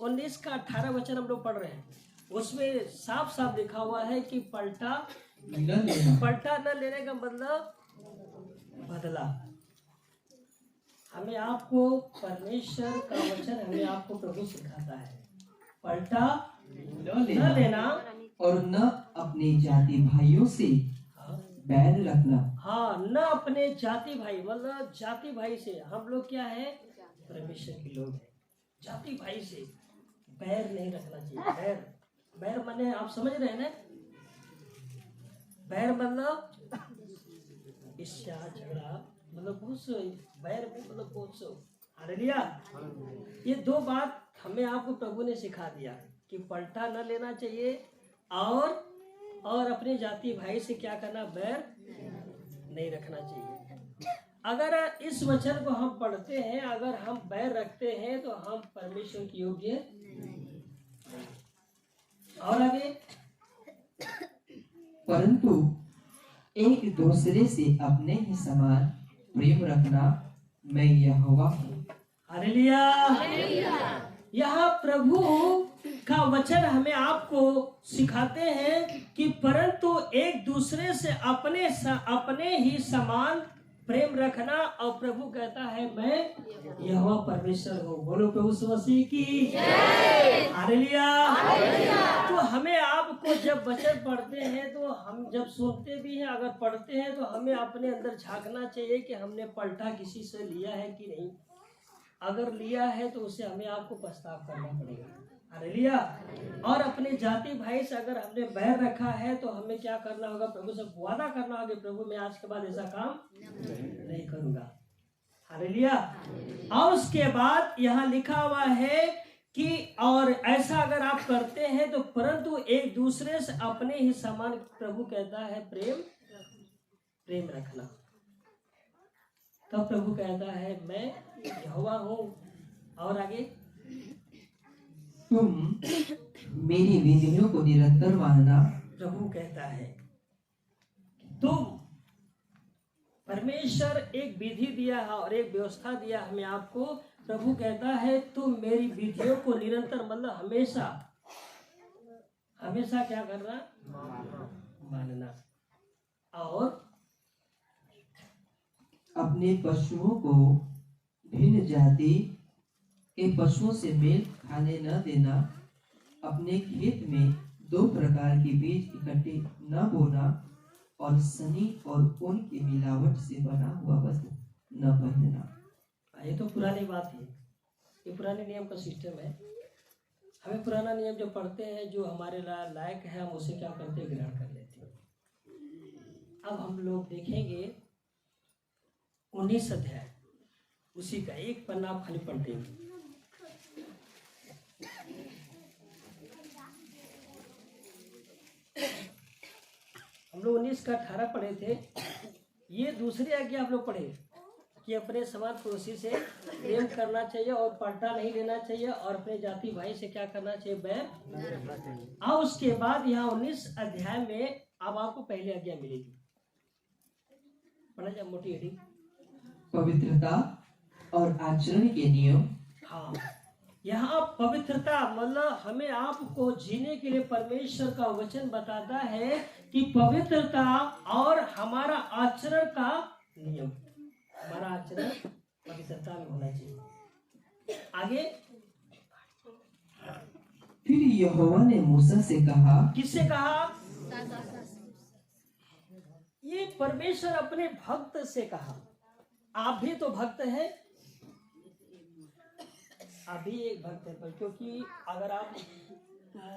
19 का 18 वचन हम लोग पढ़ रहे हैं, उसमें साफ साफ लिखा हुआ है कि पलटा न लेने का मतलब बदला। हमें आपको परमेश्वर का वचन हमें आपको प्रभु सिखाता है, पलटा न लेना और न अपने जाति भाइयों से बैर रखना। हाँ, न अपने जाति भाई, मतलब जाति भाई से हम लोग क्या है, परमेश्वर के लोग हैं, जाति भाई से बैर नहीं रखना चाहिए। बैर, बैर माने आप समझ रहे हैं ना, बैर मतलब ईर्ष्या, झगड़ा, मतलब बहुत सो बैर में मतलब बहुत सो। हालेलुया। ये दो बात हमें आपको प्रभु ने सिखा दिया कि पलटा न लेना चाहिए और अपने जाति भाई से क्या करना, बैर नहीं रखना चाहिए। अगर इस वचन को हम पढ़ते हैं, अगर हम बैर रखते हैं तो हम परमेश्वर के योग्य। और आगे, परंतु एक दूसरे से अपने ही समान प्रेम रखना, मैं यहोवा हूँ। हालेलुया। यहाँ प्रभु का वचन हमें आपको सिखाते हैं कि परंतु एक दूसरे से अपने ही समान प्रेम रखना, और प्रभु कहता है मैं यहोवा परमेश्वर हूँ। बोलो प्रभु यीशु मसीह की जय। हालेलुया। तो हमें आपको जब वचन पढ़ते हैं, तो हम जब सुनते भी हैं, अगर पढ़ते हैं, तो हमें अपने अंदर झांकना चाहिए कि हमने पलटा किसी से लिया है कि नहीं। अगर लिया है तो उसे हमें आपको पछतावा करना पड़ेगा। हालेलुया। और अपने जाति भाई से अगर हमने बैर रखा है तो हमें क्या करना होगा, प्रभु से वादा करना होगा, प्रभु मैं आज के बाद ऐसा काम नहीं करूंगा। हालेलुया। और उसके बाद यहाँ लिखा हुआ है कि और ऐसा अगर आप करते हैं तो परंतु एक दूसरे से अपने ही समान, प्रभु कहता है प्रेम रखना। तब प्रभु कहता है मैं यहोवा हूँ। और आगे, तुम मेरी विधियों को निरंतर मानना। प्रभु कहता है तुम, परमेश्वर एक विधि दिया है और एक व्यवस्था दिया हमें आपको। प्रभु कहता है तुम मेरी विधियों को निरंतर, मतलब हमेशा क्या करना, मानना। और अपने पशुओं को भिन्न जाति के पशुओं से मेल खाने न देना। अपने खेत में दो प्रकार के बीज इकट्ठे न बोना, और सनी और ऊन की मिलावट से बना हुआ वस्त्र न पहनना। ये तो पुरानी बात है, ये पुराने नियम का सिस्टम है। हमें पुराना नियम जो पढ़ते हैं, जो हमारे लायक है, हम उसे क्या करते हैं, ग्रहण कर लेते हैं। अब हम लोग देखेंगे 19 अध्याय, उसी का एक पन्ना आप खाली पढ़ते हैं। हम लोग 19 का 18 पढ़े थे। ये दूसरी आज्ञा हम लोग पढ़े कि अपने समान पड़ोसी से प्रेम करना चाहिए और पलटा नहीं लेना चाहिए, और अपने जाति भाई से क्या करना चाहिए, बैर। और उसके बाद यहाँ 19 अध्याय में अब आपको पहली आज्ञा मिलेगी। पढ़ा जाए मोटी हेडिंग, पवित्रता और आचरण के नियम। हाँ, यहाँ पवित्रता मतलब हमें आपको जीने के लिए परमेश्वर का वचन बताता है कि पवित्रता और हमारा आचरण का नियम, हमारा आचरण पवित्रता में होना चाहिए। आगे, फिर यहोवा ने मूसा से कहा। किससे कहा? ये परमेश्वर अपने भक्त से कहा। आप भी तो भक्त हैं, अभी एक भक्त है, पर क्योंकि अगर आप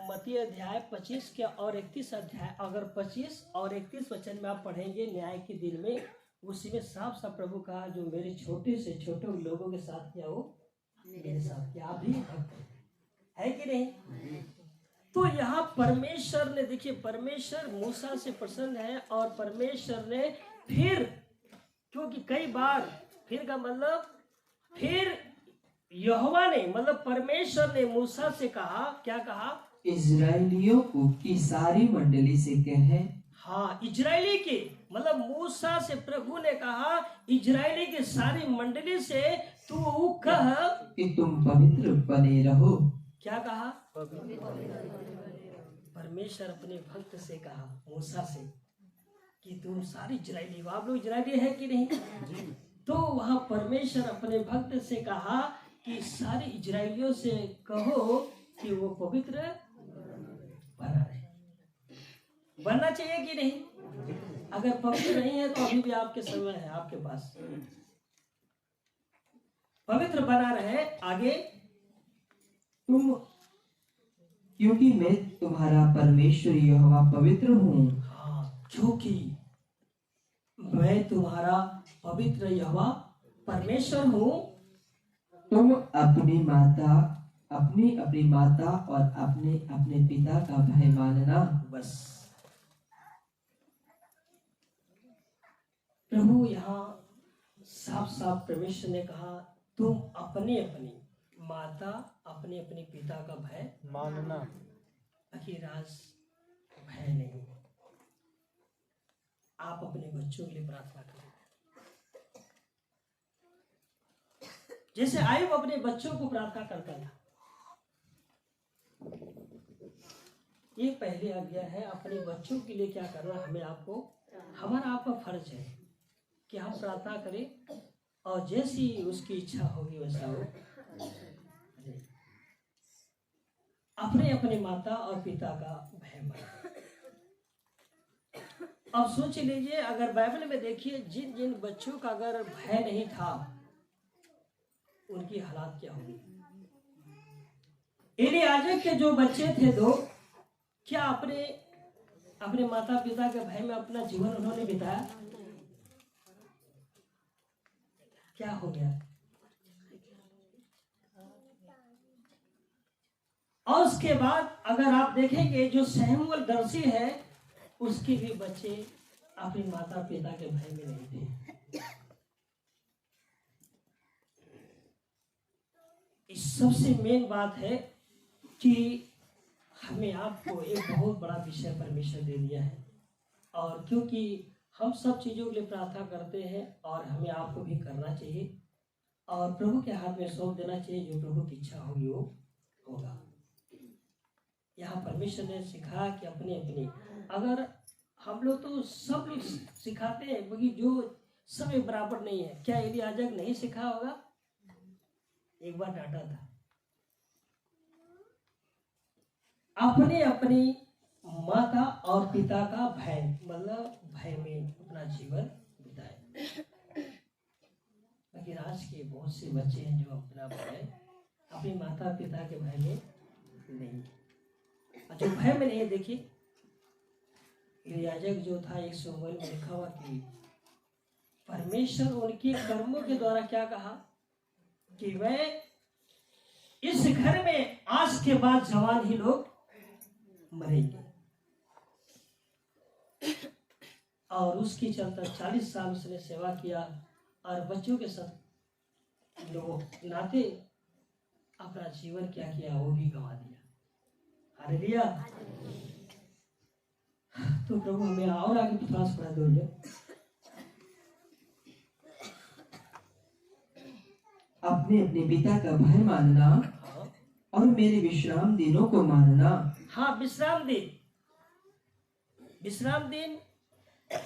मत्ती अध्याय 25 के और 31 अध्याय, अगर 25 और 31 वचन में आप पढ़ेंगे न्याय के दिन में, उसी में साफ साफ प्रभु कहा जो मेरे छोटे से छोटे लोगों के साथ किया वो मेरे साथ किया। आप भी भक्त है कि नहीं? तो यहाँ परमेश्वर ने, देखिए परमेश्वर मूसा से प्रसन्न है, और परमेश्वर ने फिर, क्योंकि कई बार फिर का मतलब फिर यहोवा ने, मतलब परमेश्वर ने मूसा से कहा, क्या कहा? इजराइलियों को की सारी मंडली से कहे। हाँ, इजरायली के, मतलब मूसा से प्रभु ने कहा इजरायली की सारी मंडली से तू कह कि तुम पवित्र बने रहो। क्या कहा? परमेश्वर अपने भक्त से कहा, मूसा से, कि तुम सारे इजरायली, आप लोग इजरायली है कि नहीं? तो वहां परमेश्वर अपने भक्त से कहा कि सारे इजरायलियों से कहो कि वो पवित्र बना रहे। बनना चाहिए कि नहीं? अगर पवित्र नहीं है तो अभी भी आपके समय है, आपके पास पवित्र बना रहे। आगे, तुम, क्योंकि मैं तुम्हारा परमेश्वर यहोवा पवित्र हूँ। हाँ, क्योंकि मैं तुम्हारा पवित्र यहोवा परमेश्वर हूँ। तुम अपनी अपनी माता और अपने अपने पिता का भय मानना। बस प्रभु यहाँ साफ साफ परमेश्वर ने कहा, तुम अपनी अपनी माता, अपने अपने पिता का भय मानना। बाकी राज भय नहीं। आप अपने बच्चों के लिए प्रार्थना करें, जैसे आयुब अपने बच्चों को प्रार्थना करता था। ये पहली आज्ञा है, अपने बच्चों के लिए क्या करना, हमें आपको, हमारा आपका फर्ज है कि हम प्रार्थना करें और जैसी उसकी इच्छा होगी वैसा हो। अपने अपने माता और पिता का भय माने। अब सोच लीजिए, अगर बाइबल में देखिए, जिन जिन बच्चों का अगर भय नहीं था उनकी हालात क्या होगी। एलियाजर के जो बच्चे थे दो, क्या अपने अपने माता पिता के भय में अपना जीवन उन्होंने बिताया? क्या हो गया? और उसके बाद अगर आप देखेंगे, जो शमूएल दर्शी है, उसके भी बच्चे अपने माता पिता के भय में नहीं थे। इस सबसे मेन बात है कि हमें आपको एक बहुत बड़ा विषय परमेश्वर दे दिया है, और क्योंकि हम सब चीजों के लिए प्रार्थना करते हैं और हमें आपको भी करना चाहिए और प्रभु के हाथ में सौंप देना चाहिए। जो प्रभु की इच्छा होगी वो होगा। यहाँ परमेश्वर ने सिखाया कि अपने अपने, अगर हम लोग तो सब लोग सिखाते हैं, क्योंकि जो सब एक बराबर नहीं है। क्या एलियाजर नहीं सिखा होगा? एक बार डांटा था। अपने अपनी माता और पिता का भय, मतलब भय में अपना जीवन बिताए। लेकिन आज के बहुत से बच्चे हैं जो अपना भय अपनी माता पिता के भय में नहीं, जो भय में नहीं। देखिए, याजक जो था, एक शमूएल में लिखा हुआ कि परमेश्वर उनके कर्मों के द्वारा क्या कहा कि वह इस घर में आज के बाद जवान ही लोग मरेंगे। और उसके चलते 40 साल उसने सेवा किया और बच्चों के साथ लोगों नाते अपना जीवन क्या किया वो भी गंवा दिया। हालेलुया। तो प्रभु हमें और आगे विश्वास बढ़ा दो। अपने अपने पिता का भय मानना और मेरे विश्राम दिनों को मानना। हाँ, विश्राम दिन, विश्राम दिन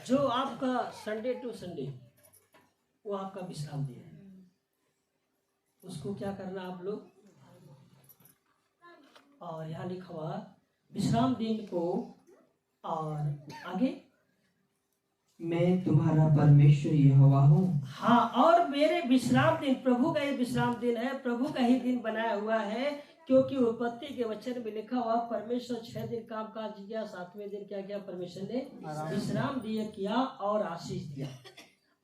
जो आपका संडे टू संडे, वो आपका विश्राम दिन है। उसको क्या करना आप लोग, और यहाँ लिखा हुआ विश्राम दिन को, और आगे मैं तुम्हारा परमेश्वर यहोवा हूँ। हाँ, और मेरे विश्राम दिन, प्रभु का ये विश्राम दिन है, प्रभु का ही दिन बनाया हुआ है। क्योंकि उत्पत्ति के वचन में लिखा हुआ परमेश्वर 6 दिन काम काज किया, 7वें दिन क्या किया, परमेश्वर ने विश्राम दिया किया और आशीष दिया।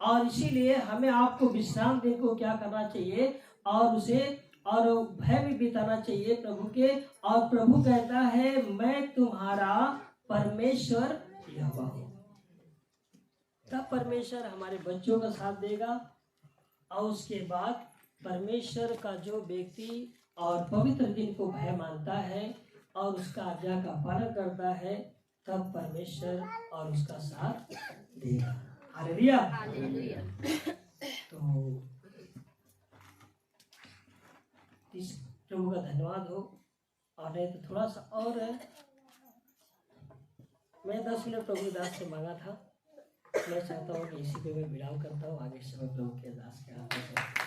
और इसीलिए हमें आपको विश्राम दिन को क्या करना चाहिए, और उसे और भय भी बिताना चाहिए प्रभु के। और प्रभु कहता है मैं तुम्हारा परमेश्वर यहोवा हूँ। तब परमेश्वर हमारे बच्चों का साथ देगा, और उसके बाद परमेश्वर का जो व्यक्ति और पवित्र दिन को भय मानता है और उसका आज्ञा का पालन करता है, तब परमेश्वर और उसका साथ देगा। हालेलुया। तो इस प्रभु का धन्यवाद हो और नहीं तो थोड़ा सा और है। मैं 10 मिनट प्रभु दास से मांगा था। मैं चाहता हूँ कि इसी पे मैं विराम करता हूँ। आगे समय प्रभु के दास के हाथ में